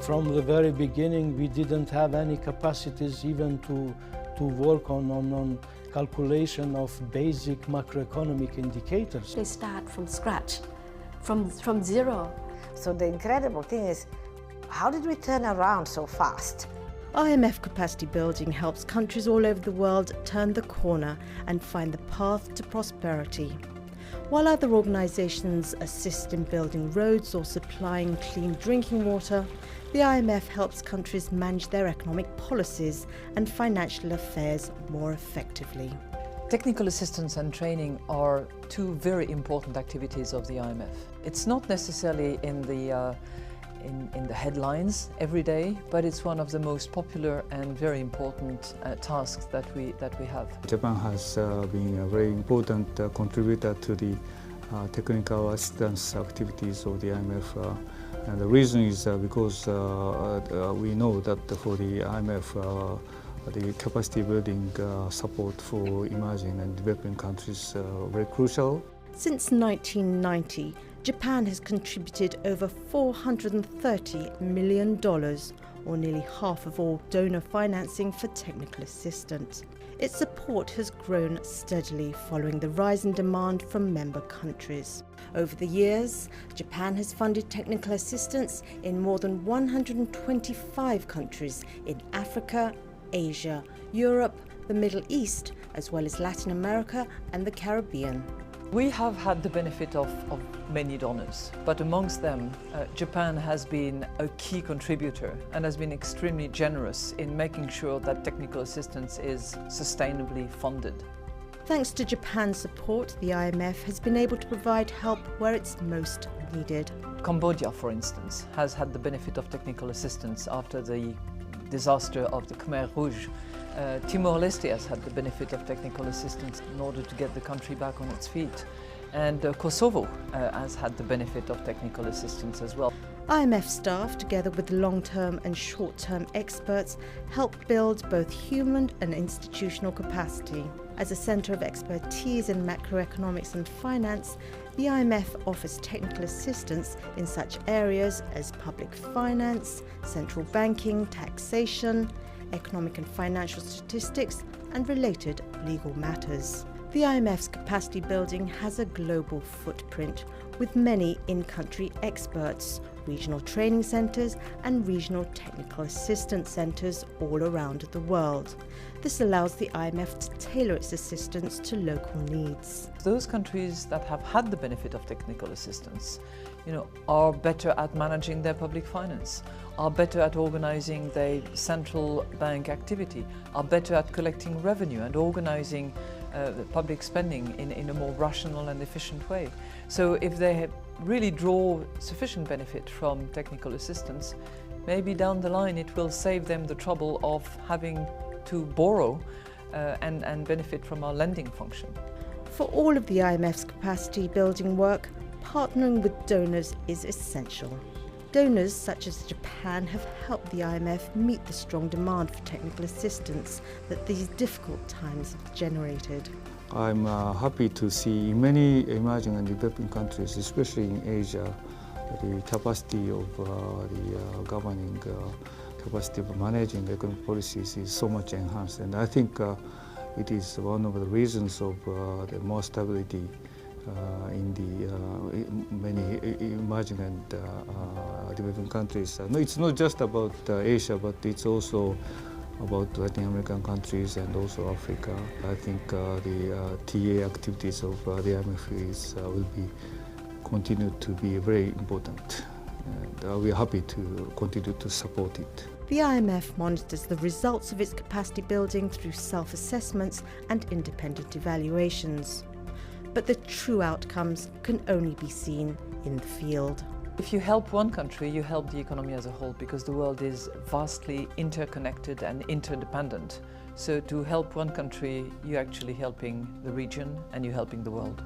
From the very beginning, we didn't have any capacities even to work on calculation of basic macroeconomic indicators. They start from scratch, from zero. So the incredible thing is, how did we turn around so fast? IMF capacity building helps countries all over the world turn the corner and find the path to prosperity. While other organisations assist in building roads or supplying clean drinking water, the IMF helps countries manage their economic policies and financial affairs more effectively. Technical assistance and training are two very important activities of the IMF. It's not necessarily in the headlines every day, but it's one of the most popular and very important tasks that we have. Japan has been a very important contributor to the technical assistance activities of the IMF. And the reason is because we know that for the IMF, the capacity building support for emerging and developing countries is very crucial. Since 1990, Japan has contributed over $430 million, or nearly half of all donor financing for technical assistance. Its support has grown steadily following the rise in demand from member countries. Over the years, Japan has funded technical assistance in more than 125 countries in Africa, Asia, Europe, the Middle East, as well as Latin America and the Caribbean. We have had the benefit of many donors, but amongst them, Japan has been a key contributor and has been extremely generous in making sure that technical assistance is sustainably funded. Thanks to Japan's support, the IMF has been able to provide help where it's most needed. Cambodia, for instance, has had the benefit of technical assistance after the disaster of the Khmer Rouge. Timor-Leste has had the benefit of technical assistance in order to get the country back on its feet. And Kosovo has had the benefit of technical assistance as well. IMF staff, together with long-term and short-term experts, help build both human and institutional capacity. As a centre of expertise in macroeconomics and finance, the IMF offers technical assistance in such areas as public finance, central banking, taxation, economic and financial statistics, and related legal matters. The IMF's capacity building has a global footprint, with many in-country experts, regional training centres and regional technical assistance centres all around the world. This allows the IMF to tailor its assistance to local needs. Those countries that have had the benefit of technical assistance, are better at managing their public finance, are better at organising their central bank activity, are better at collecting revenue and organising public spending in a more rational and efficient way. So if they really draw sufficient benefit from technical assistance, maybe down the line it will save them the trouble of having to borrow and benefit from our lending function. For all of the IMF's capacity building work, partnering with donors is essential. Donors such as Japan have helped the IMF meet the strong demand for technical assistance that these difficult times have generated. I'm happy to see in many emerging and developing countries, especially in Asia, the capacity of the governing capacity of managing economic policies is so much enhanced, and I think it is one of the reasons of the more stability in the many emerging and developing countries. No, it's not just about Asia, but it's also about Latin American countries and also Africa. I think the TA activities of the IMF will be continue to be very important, and we are happy to continue to support it. The IMF monitors the results of its capacity building through self-assessments and independent evaluations. But the true outcomes can only be seen in the field. If you help one country, you help the economy as a whole, because the world is vastly interconnected and interdependent. So to help one country, you're actually helping the region and you're helping the world.